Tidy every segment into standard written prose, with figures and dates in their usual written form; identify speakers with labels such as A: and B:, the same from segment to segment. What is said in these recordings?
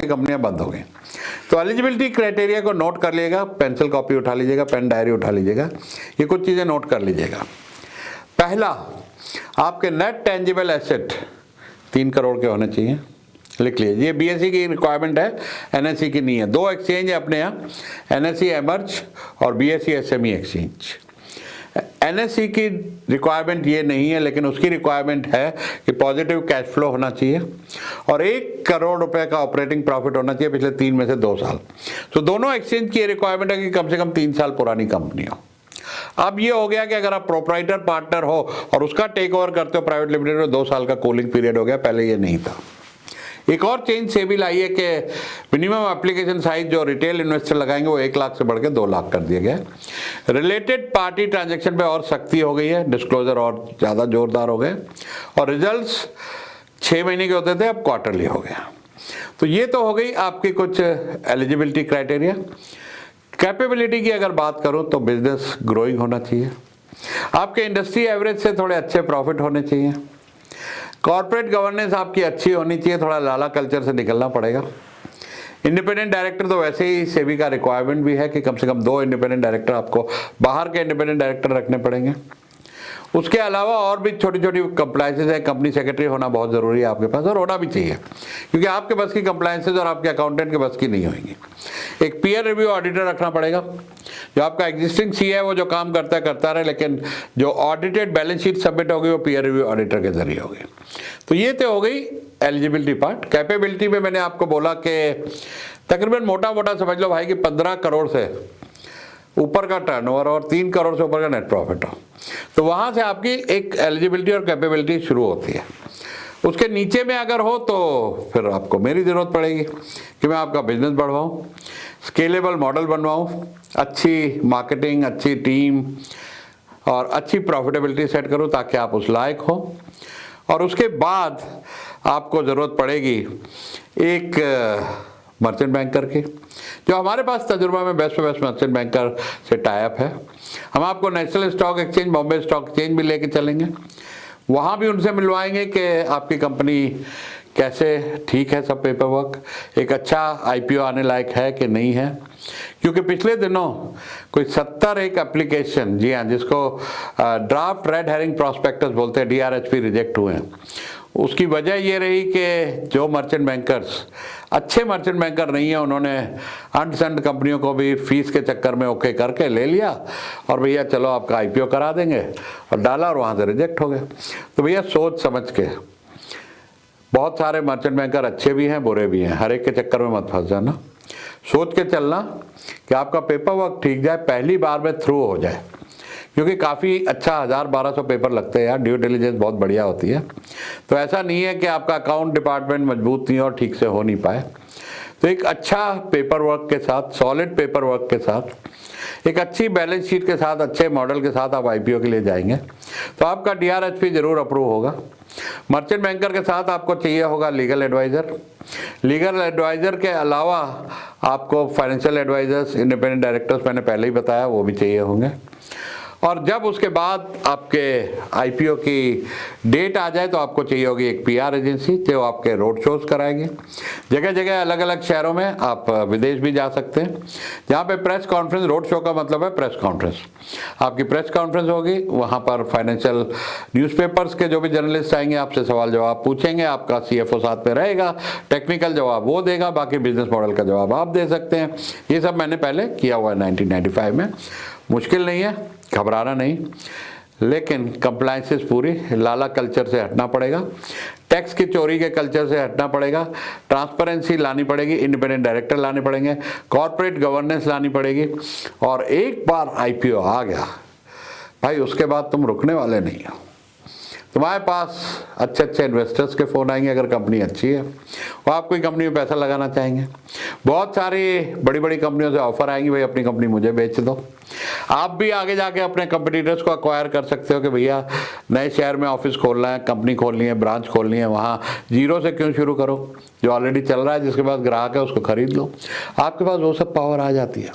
A: कंपनियां बंद हो गई। तो एलिजिबिलिटी क्राइटेरिया को नोट कर लीजिएगा, पेंसिल कॉपी उठा लीजिएगा, पेन डायरी उठा लीजिएगा, ये कुछ चीज़ें नोट कर लीजिएगा। पहला, आपके नेट टेंजिबल एसेट 3 करोड़ के होने चाहिए, लिख लीजिए। ये बीएसई की रिक्वायरमेंट है, एनएसई की नहीं है। 2 एक्सचेंज है अपने यहाँ, एनएसई एमर्ज और बीएसई एसएमई एक्सचेंज। एनएसई की रिक्वायरमेंट ये नहीं है, लेकिन उसकी रिक्वायरमेंट है कि पॉजिटिव कैश फ्लो होना चाहिए और 1 करोड़ रुपए का ऑपरेटिंग प्रॉफिट होना चाहिए पिछले 3 में से 2 साल। तो दोनों एक्सचेंज की रिक्वायरमेंट है कि कम से कम 3 साल पुरानी कंपनी हो। अब ये हो गया कि अगर आप प्रोप्राइटर पार्टनर हो और उसका टेक ओवर करते हो प्राइवेट लिमिटेड में, 2 साल का कूलिंग पीरियड हो गया, पहले ये नहीं था। एक और चेंज सेबी लाई है कि मिनिमम एप्लीकेशन साइज जो रिटेल इन्वेस्टर लगाएंगे वो 1 लाख से बढ़ के 2 लाख कर दिया गया। रिलेटेड पार्टी ट्रांजैक्शन पे और सख्ती हो गई है, डिस्क्लोजर और ज़्यादा जोरदार हो गए और रिजल्ट्स 6 महीने के होते थे, अब क्वार्टरली हो गया। तो ये तो हो गई आपकी कुछ एलिजिबिलिटी क्राइटेरिया। कैपेबिलिटी की अगर बात करूं तो बिजनेस ग्रोइंग होना चाहिए, आपके इंडस्ट्री एवरेज से थोड़े अच्छे प्रॉफिट होने चाहिए, कॉर्पोरेट गवर्नेंस आपकी अच्छी होनी चाहिए, थोड़ा लाला कल्चर से निकलना पड़ेगा। इंडिपेंडेंट डायरेक्टर तो वैसे ही सेबी का रिक्वायरमेंट भी है कि कम से कम 2 इंडिपेंडेंट डायरेक्टर आपको बाहर के इंडिपेंडेंट डायरेक्टर रखने पड़ेंगे। उसके अलावा और भी छोटी छोटी कंप्लायंसेज है, कंपनी सेक्रेटरी होना बहुत ज़रूरी है आपके पास और होना भी चाहिए, क्योंकि आपके बस की कंप्लायंसेज और आपके अकाउंटेंट के बस की नहीं होंगी। एक पीयर रिव्यू ऑडिटर रखना पड़ेगा, जो आपका एग्जिस्टिंग सी है वो जो काम करता रहे, लेकिन जो ऑडिटेड बैलेंस शीट सबमिट होगी वो पीयर रिव्यू ऑडिटर के जरिए होगी। तो ये तो हो गई एलिजिबिलिटी पार्ट। कैपेबिलिटी में मैंने आपको बोला कि तकरीबन मोटा मोटा समझ लो भाई कि 15 करोड़ से ऊपर का टर्नओवर और 3 करोड़ से ऊपर का नेट प्रॉफिट हो, तो वहां से आपकी एक एलिजिबिलिटी और कैपेबिलिटी शुरू होती है। उसके नीचे में अगर हो तो फिर आपको मेरी ज़रूरत पड़ेगी कि मैं आपका बिजनेस बढ़वाऊँ, स्केलेबल मॉडल बनवाऊँ, अच्छी मार्केटिंग, अच्छी टीम और अच्छी प्रॉफिटेबिलिटी सेट करूँ ताकि आप उस लायक हो। और उसके बाद आपको ज़रूरत पड़ेगी एक मर्चेंट बैंकर की, जो हमारे पास तजुर्बा में बेस्ट मर्चेंट बैंकर से टाई अप है। हम आपको national stock exchange, Bombay stock exchange भी लेके चलेंगे, वहाँ भी उनसे मिलवाएंगे कि आपकी कंपनी कैसे ठीक है, सब पेपर वर्क, एक अच्छा आईपीओ आने लायक है कि नहीं है। क्योंकि पिछले दिनों कोई 70 एक एप्लीकेशन, जी हाँ, जिसको ड्राफ्ट रेड हेरिंग प्रॉस्पेक्टस बोलते हैं, DRHP रिजेक्ट हुए हैं। उसकी वजह ये रही कि जो मर्चेंट बैंकर्स अच्छे मर्चेंट बैंकर नहीं है, उन्होंने अंट संट कंपनियों को भी फीस के चक्कर में ओके करके ले लिया और भैया चलो आपका आईपीओ करा देंगे और डाला और वहाँ से रिजेक्ट हो गए। तो भैया सोच समझ के, बहुत सारे मर्चेंट बैंकर अच्छे भी हैं बुरे भी हैं, हर एक के चक्कर में मत फंस जाना, सोच के चलना कि आपका पेपर वर्क ठीक जाए, पहली बार में थ्रू हो जाए, क्योंकि काफ़ी अच्छा 1000-1200 पेपर लगते हैं यार, ड्यू डिलिजेंस बहुत बढ़िया होती है। तो ऐसा नहीं है कि आपका अकाउंट डिपार्टमेंट मजबूत नहीं और ठीक से हो नहीं पाए। तो एक अच्छा पेपर वर्क के साथ, सॉलिड पेपर वर्क के साथ, एक अच्छी बैलेंस शीट के साथ, अच्छे मॉडल के साथ आप आईपीओ के लिए जाएंगे तो आपका DRHP जरूर अप्रूव होगा। मर्चेंट बैंकर के साथ आपको चाहिए होगा लीगल एडवाइज़र। लीगल एडवाइज़र के अलावा आपको फाइनेंशियल एडवाइजर्स, इंडिपेंडेंट डायरेक्टर्स, मैंने पहले ही बताया, वो भी चाहिए होंगे। और जब उसके बाद आपके आईपीओ की डेट आ जाए तो आपको चाहिए होगी एक PR एजेंसी जो आपके रोड शोज कराएगी। जगह जगह अलग अलग शहरों में आप विदेश भी जा सकते हैं, जहाँ पे प्रेस कॉन्फ्रेंस, रोड शो का मतलब है प्रेस कॉन्फ्रेंस, आपकी प्रेस कॉन्फ्रेंस होगी। वहाँ पर फाइनेंशियल न्यूज़पेपर्स के जो भी जर्नलिस्ट आएंगे आपसे सवाल जवाब पूछेंगे, आपका CFO साथ में रहेगा, टेक्निकल जवाब वो देगा, बाकी बिजनेस मॉडल का जवाब आप दे सकते हैं। ये सब मैंने पहले किया हुआ है 1995 में, मुश्किल नहीं है, घबराना नहीं, लेकिन कंप्लायंसेस पूरी, लाला कल्चर से हटना पड़ेगा, टैक्स की चोरी के कल्चर से हटना पड़ेगा, ट्रांसपेरेंसी लानी पड़ेगी, इंडिपेंडेंट डायरेक्टर लाने पड़ेंगे, कॉर्पोरेट गवर्नेंस लानी पड़ेगी। और एक बार आईपीओ आ गया भाई, उसके बाद तुम रुकने वाले नहीं हो। तुम्हारे पास अच्छे अच्छे इन्वेस्टर्स के फ़ोन आएंगे अगर कंपनी अच्छी है, वो आप कोई कंपनी में पैसा लगाना चाहेंगे। बहुत सारी बड़ी बड़ी कंपनियों से ऑफर आएंगी, भाई अपनी कंपनी मुझे बेच दो। आप भी आगे जाके अपने कंपटीटर्स को अक्वायर कर सकते हो कि भैया नए शहर में ऑफिस खोलना है, कंपनी खोलनी है, ब्रांच खोलनी है, वहाँ जीरो से क्यों शुरू करो, जो ऑलरेडी चल रहा है, जिसके पास ग्राहक है उसको खरीद लो। आपके पास वो सब पावर आ जाती है।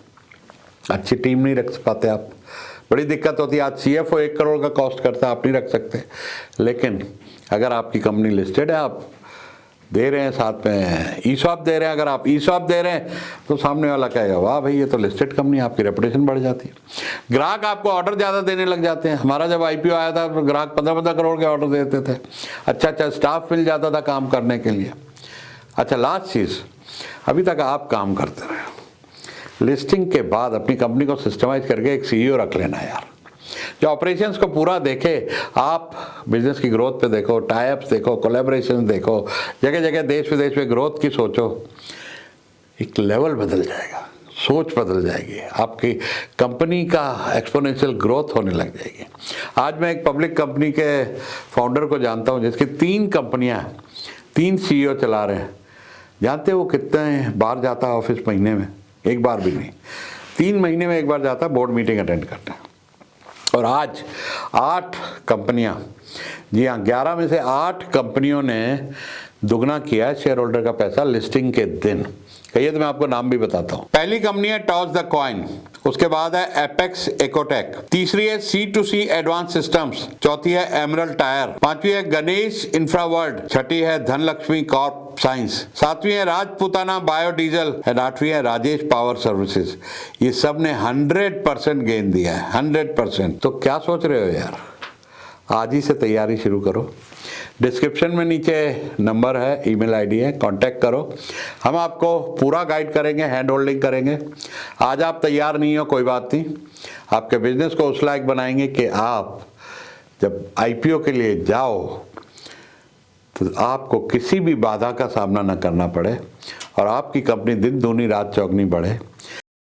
A: अच्छी टीम नहीं रख पाते आप, बड़ी दिक्कत होती है। आज CFO 1 करोड़ का कॉस्ट करता है, आप नहीं रख सकते। लेकिन अगर आपकी कंपनी लिस्टेड है, आप दे रहे हैं, साथ में ईसॉप दे रहे हैं। अगर आप ईसॉप दे रहे हैं तो सामने वाला कहेगा वाह भाई ये तो लिस्टेड कंपनी, आपकी रेपुटेशन बढ़ जाती है। ग्राहक आपको ऑर्डर ज़्यादा देने लग जाते हैं। हमारा जब IPO आया था तो ग्राहक 15-15 करोड़ के ऑर्डर देते थे। अच्छा स्टाफ मिल जाता था काम करने के लिए। अच्छा लास्ट चीज़, अभी तक आप काम करते रहे, लिस्टिंग के बाद अपनी कंपनी को सिस्टमाइज करके एक CEO रख लेना यार, जो ऑपरेशंस को पूरा देखे। आप बिजनेस की ग्रोथ पे देखो, टाइप्स देखो, कोलैबोरेशन देखो, जगह जगह देश विदेश में ग्रोथ की सोचो। एक लेवल बदल जाएगा, सोच बदल जाएगी, आपकी कंपनी का एक्सपोनेंशियल ग्रोथ होने लग जाएगी। आज मैं एक पब्लिक कंपनी के फाउंडर को जानता हूँ जिसकी 3 कंपनियाँ, 3 CEO चला रहे हैं। जानते हो वो कितने बार जाता है ऑफिस महीने में? एक बार भी नहीं, 3 महीने में एक बार जाता है बोर्ड मीटिंग अटेंड करने। और आज 8 कंपनियां, जी हाँ 11 में से 8 कंपनियों ने दुगना किया है शेयर होल्डर का पैसा लिस्टिंग के दिन। कहिए तो मैं आपको नाम भी बताता हूँ। पहली कंपनी है टॉस द कॉइन, उसके बाद है एपेक्स इकोटेक, तीसरी है C2C एडवांस सिस्टम्स, चौथी है एमरल्ड टायर, पांचवी है गणेश इंफ्रावर्ल्ड, छठी है धनलक्ष्मी कॉर्प साइंस, सातवीं है राजपूताना बायोडीजल एंड आठवीं है राजेश पावर सर्विसेज। ये सब ने 100% गेन दिया है, 100%। तो क्या सोच रहे हो यार, आज ही से तैयारी शुरू करो। डिस्क्रिप्शन में नीचे नंबर है, ईमेल आईडी है, कांटेक्ट करो। हम आपको पूरा गाइड करेंगे, हैंड होल्डिंग करेंगे। आज आप तैयार नहीं हो कोई बात नहीं, आपके बिजनेस को उस लायक बनाएंगे कि आप जब IPO के लिए जाओ तो आपको किसी भी बाधा का सामना न करना पड़े और आपकी कंपनी दिन दूनी रात चौगनी बढ़े।